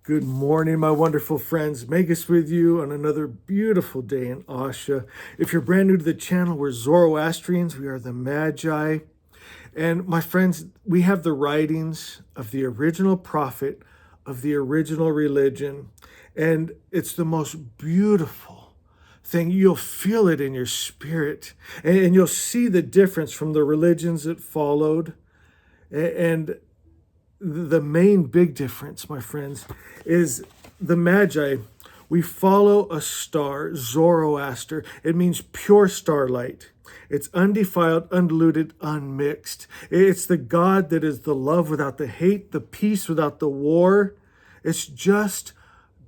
Good morning, my wonderful friends. Megas with you on another beautiful day in Asha. If you're brand new to the channel, we're Zoroastrians. We are the Magi. And my friends, we have the writings of the original prophet of the original religion. And it's the most beautiful thing. You'll feel it in your spirit. And you'll see the difference from the religions that followed. And the main big difference, my friends, is the Magi. We follow a star, Zoroaster. It means pure starlight. It's undefiled, undiluted, unmixed. It's the God that is the love without the hate, the peace without the war. It's just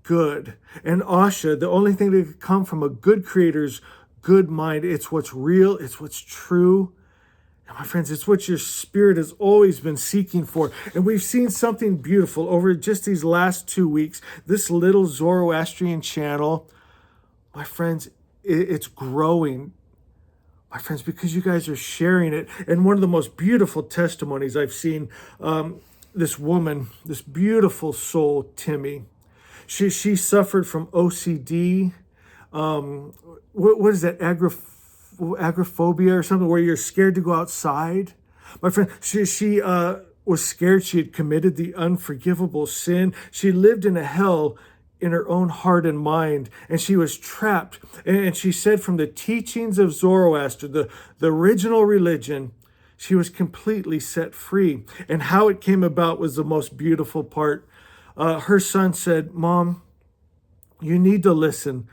good. And Asha, the only thing that could come from a good creator's good mind, it's what's real, it's what's true. My friends, it's what your spirit has always been seeking for. And we've seen something beautiful over just these last 2 weeks. This little Zoroastrian channel, my friends, it's growing. My friends, because you guys are sharing it. And one of the most beautiful testimonies I've seen, this woman, this beautiful soul, Timmy, she suffered from OCD. What is that, agoraphobia or something, where you're scared to go outside. My friend, she was scared. She had committed the unforgivable sin. She lived in a hell in her own heart and mind, and she was trapped. And she said from the teachings of Zoroaster, the original religion, she was completely set free. And how it came about was the most beautiful part. Her son said, "Mom, you need to listen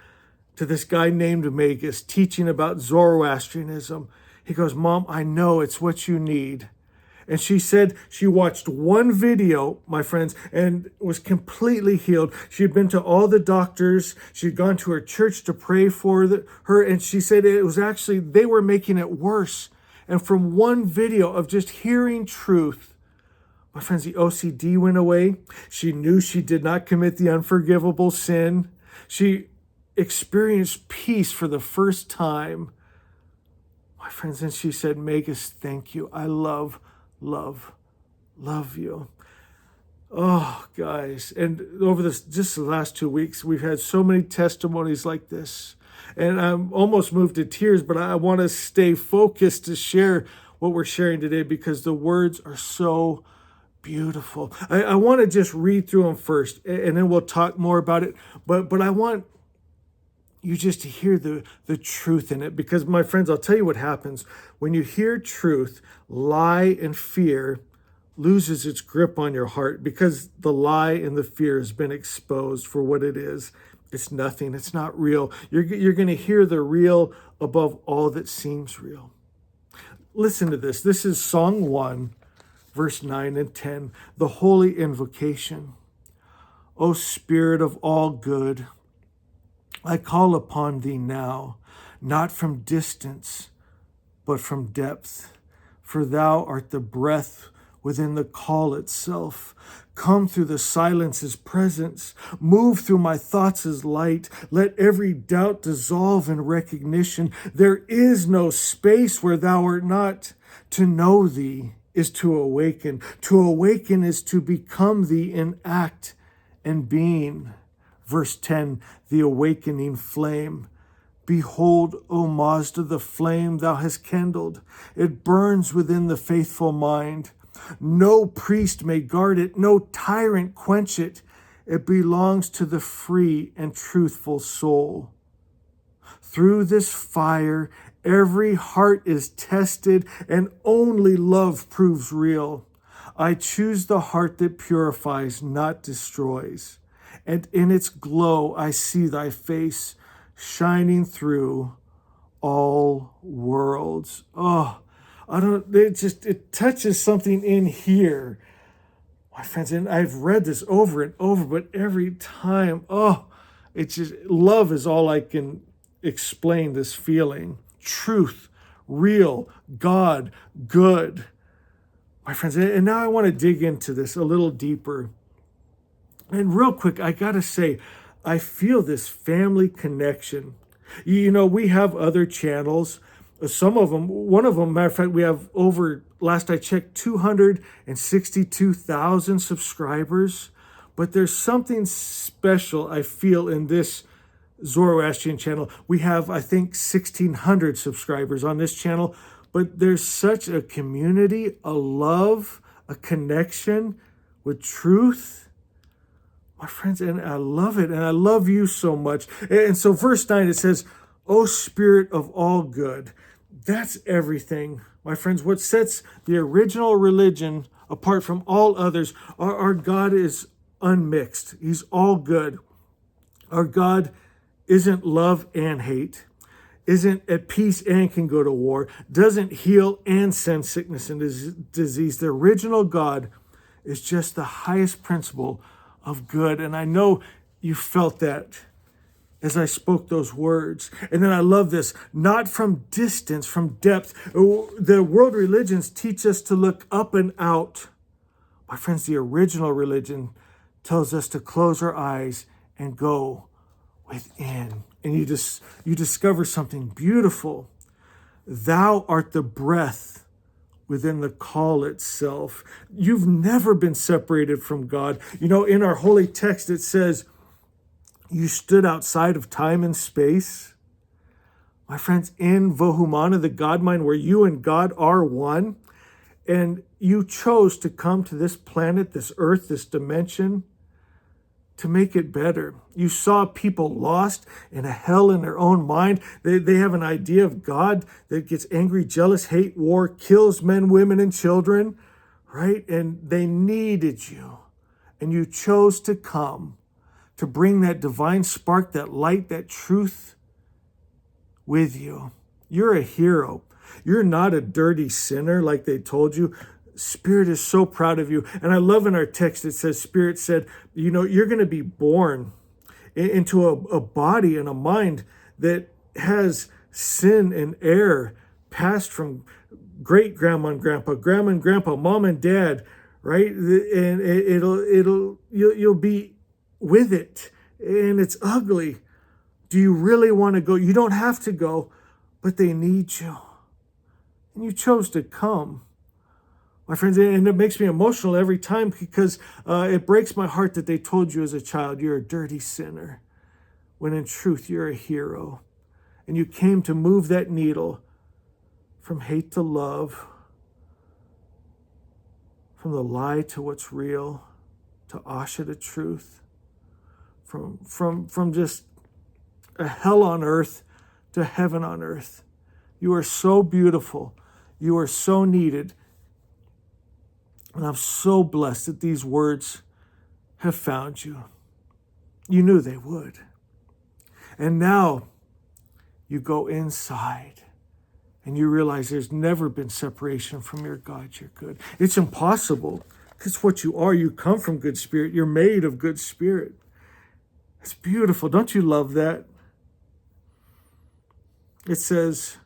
to this guy named Magus teaching about Zoroastrianism." He goes, "Mom, I know it's what you need." And she said she watched one video, my friends, and was completely healed. She had been to all the doctors. She'd gone to her church to pray for her. And she said it was actually, they were making it worse. And from one video of just hearing truth, my friends, the OCD went away. She knew she did not commit the unforgivable sin. She experienced peace for the first time, my friends. And she said, "Magus, thank you. I love you." Oh, guys. And over just the last 2 weeks, we've had so many testimonies like this. And I'm almost moved to tears, but I want to stay focused to share what we're sharing today because the words are so beautiful. I want to just read through them first, and then we'll talk more about it. But I want you just to hear the truth in it. Because, my friends, I'll tell you what happens. When you hear truth, lie and fear loses its grip on your heart because the lie and the fear has been exposed for what it is. It's nothing. It's not real. You're going to hear the real above all that seems real. Listen to this. This is Song 1, verse 9 and 10, the Holy Invocation. O Spirit of all good, I call upon thee now, not from distance, but from depth. For thou art the breath within the call itself. Come through the silence's presence. Move through my thoughts as light. Let every doubt dissolve in recognition. There is no space where thou art not. To know thee is to awaken. To awaken is to become thee in act and being. Verse 10, the awakening flame. Behold, O Mazda, the flame thou hast kindled. It burns within the faithful mind. No priest may guard it, no tyrant quench it. It belongs to the free and truthful soul. Through this fire, every heart is tested, and only love proves real. I choose the heart that purifies, not destroys. And in its glow I see thy face shining through all worlds. Oh, it touches something in here, my friends. And I've read this over and over, but every time, it's just, love is all I can explain this feeling. Truth, real, God, good, my friends. And now I want to dig into this a little deeper. And real quick, I got to say, I feel this family connection. You know, we have other channels. Some of them, one of them, matter of fact, we have over, last I checked, 262,000 subscribers. But there's something special I feel in this Zoroastrian channel. We have, I think, 1,600 subscribers on this channel, but there's such a community, a love, a connection with truth, my friends, and I love it, and I love you so much. And so verse 9, it says, "O Spirit of all good." That's everything, my friends. What sets the original religion apart from all others, our God is unmixed. He's all good. Our God isn't love and hate, isn't at peace and can go to war, doesn't heal and send sickness and disease. The original God is just the highest principle of good. And I know you felt that as I spoke those words. And then I love this, not from distance, from depth. The world religions teach us to look up and out. My friends, the original religion tells us to close our eyes and go within. And you discover something beautiful. Thou art the breath within the call itself. You've never been separated from God. You know, in our holy text, it says, you stood outside of time and space. My friends, in Vohumana, the God mind, where you and God are one, and you chose to come to this planet, this earth, this dimension, to make it better. You saw people lost in a hell in their own mind. They have an idea of God that gets angry, jealous, hate, war, kills men, women, and children, right? And they needed you. And you chose to come to bring that divine spark, that light, that truth with you. You're a hero. You're not a dirty sinner like they told you. Spirit is so proud of you. And I love in our text, it says, Spirit said, you know, you're going to be born into a body and a mind that has sin and error passed from great grandma and grandpa, mom and dad, right? And you'll be with it. And it's ugly. Do you really want to go? You don't have to go, but they need you. And you chose to come. My friends, and it makes me emotional every time because it breaks my heart that they told you as a child, you're a dirty sinner, when in truth, you're a hero. And you came to move that needle from hate to love, from the lie to what's real, to Asha to truth, from just a hell on earth to heaven on earth. You are so beautiful. You are so needed. And I'm so blessed that these words have found you. You knew they would. And now you go inside and you realize there's never been separation from your God, your good. It's impossible. It's what you are. You come from good spirit. You're made of good spirit. It's beautiful. Don't you love that? It says,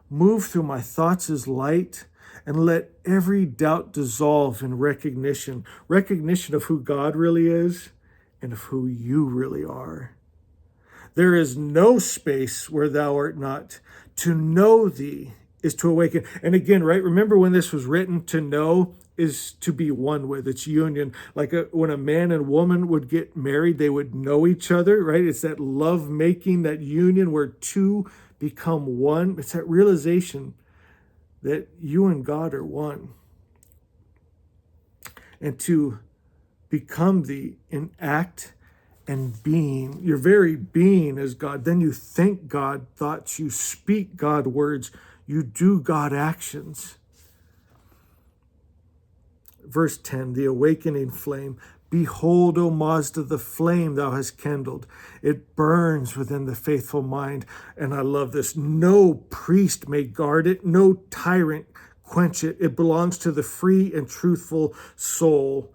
move through my thoughts as light, and let every doubt dissolve in recognition of who God really is and of who you really are. There is no space where thou art not. To know thee is to awaken. And again, right, remember when this was written, to know is to be one with. It's union. Like when a man and woman would get married, they would know each other, right? It's that love making, that union where two become one. It's that realization that you and God are one. And to become thee in act and being, your very being is God. Then you think God thoughts, you speak God words, you do God actions. Verse 10, the awakening flame. Behold, O Mazda, the flame thou hast kindled. It burns within the faithful mind. And I love this. No priest may guard it. No tyrant quench it. It belongs to the free and truthful soul.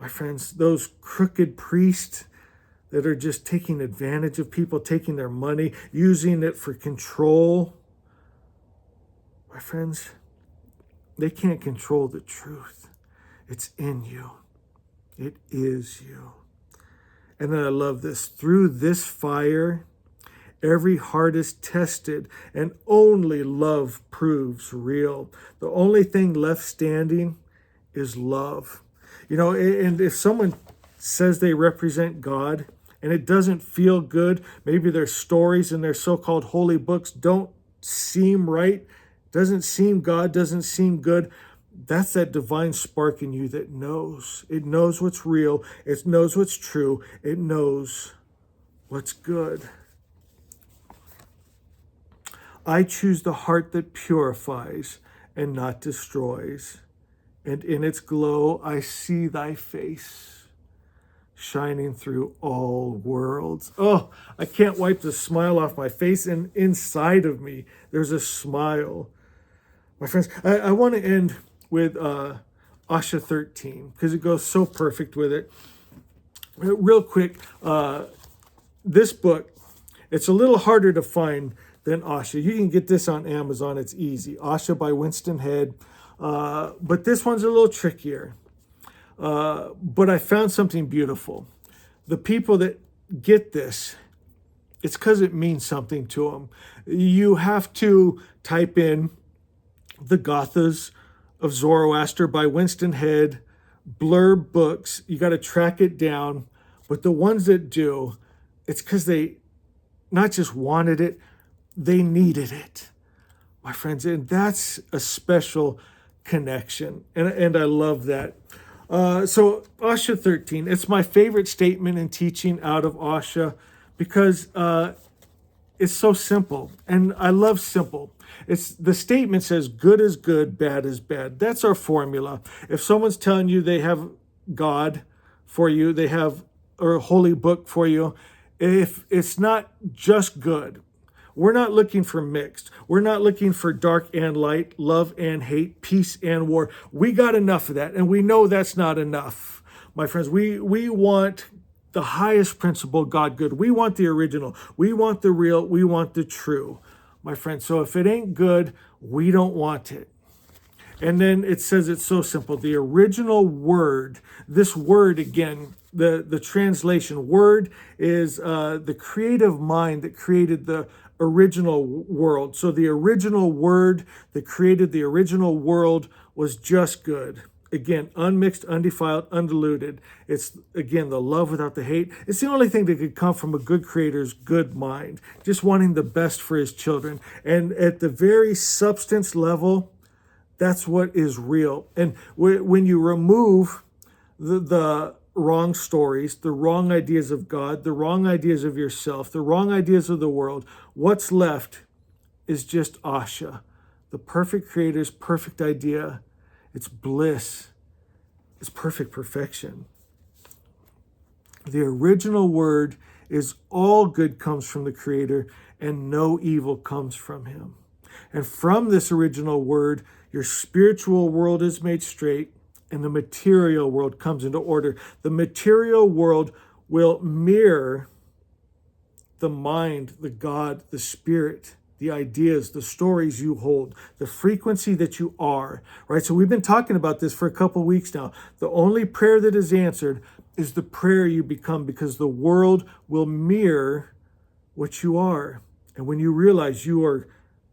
My friends, those crooked priests that are just taking advantage of people, taking their money, using it for control. My friends, they can't control the truth. It's in you. It is you. And then I love this. Through this fire, every heart is tested, and only love proves real. The only thing left standing is love. You know, and if someone says they represent God, and it doesn't feel good. Maybe their stories and their so-called holy books don't seem right, doesn't seem God, doesn't seem good. That's that divine spark in you that knows. It knows what's real. It knows what's true. It knows what's good. I choose the heart that purifies and not destroys. And in its glow, I see thy face shining through all worlds. Oh, I can't wipe the smile off my face. And inside of me, there's a smile. My friends, I want to end with Asha 13 because it goes so perfect with it. Real quick, this book, it's a little harder to find than Asha. You can get this on Amazon. It's easy. Asha by Winston Head. But this one's a little trickier. But I found something beautiful. The people that get this, it's because it means something to them. You have to type in The Gathas of Zoroaster by Winston Head, blurb books. You got to track it down. But the ones that do, it's because they not just wanted it, they needed it, my friends. And that's a special connection. And I love that. So Asha 13, it's my favorite statement in teaching out of Asha because it's so simple. And I love simple. It's the statement says good is good, bad is bad. That's our formula. If someone's telling you they have God for you, they have a holy book for you, if it's not just good, we're not looking for mixed. We're not looking for dark and light, love and hate, peace and war. We got enough of that, and we know that's not enough. My friends, we want the highest principle, God good. We want the original. We want the real. We want the true, my friends. So if it ain't good, we don't want it. And then it says it's so simple. The original word, this word again, the translation word is the creative mind that created the original world. So the original word that created the original world was just good. Again, unmixed, undefiled, undiluted. It's, again, the love without the hate. It's the only thing that could come from a good creator's good mind, just wanting the best for his children. And at the very substance level, that's what is real. And when you remove the wrong stories, the wrong ideas of God, the wrong ideas of yourself, the wrong ideas of the world, what's left is just Asha, the perfect creator's perfect idea. It's bliss. It's perfect perfection. The original word is all good comes from the creator and no evil comes from him. And from this original word, your spiritual world is made straight and the material world comes into order. The material world will mirror the mind, the God, the spirit, the ideas, the stories you hold, the frequency that you are, right? So we've been talking about this for a couple weeks now. The only prayer that is answered is the prayer you become, because the world will mirror what you are. And when you realize you are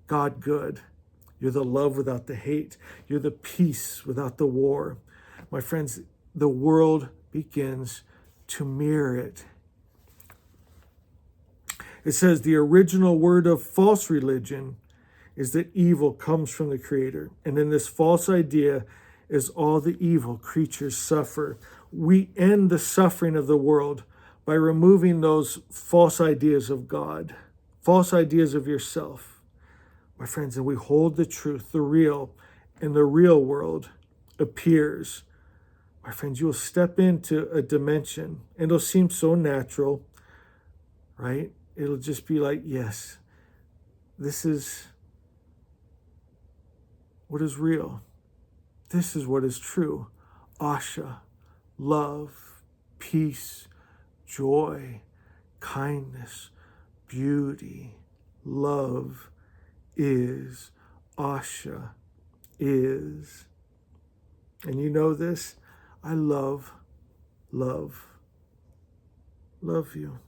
God good, you're the love without the hate, you're the peace without the war, my friends, the world begins to mirror it. It says the original word of false religion is that evil comes from the creator. And in this false idea is all the evil creatures suffer. We end the suffering of the world by removing those false ideas of God, false ideas of yourself, my friends, and we hold the truth, the real, and the real world appears. My friends, you'll step into a dimension and it'll seem so natural, right? It'll just be like, yes, this is what is real. This is what is true. Asha, love, peace, joy, kindness, beauty, love is, Asha is. And you know this? I love you.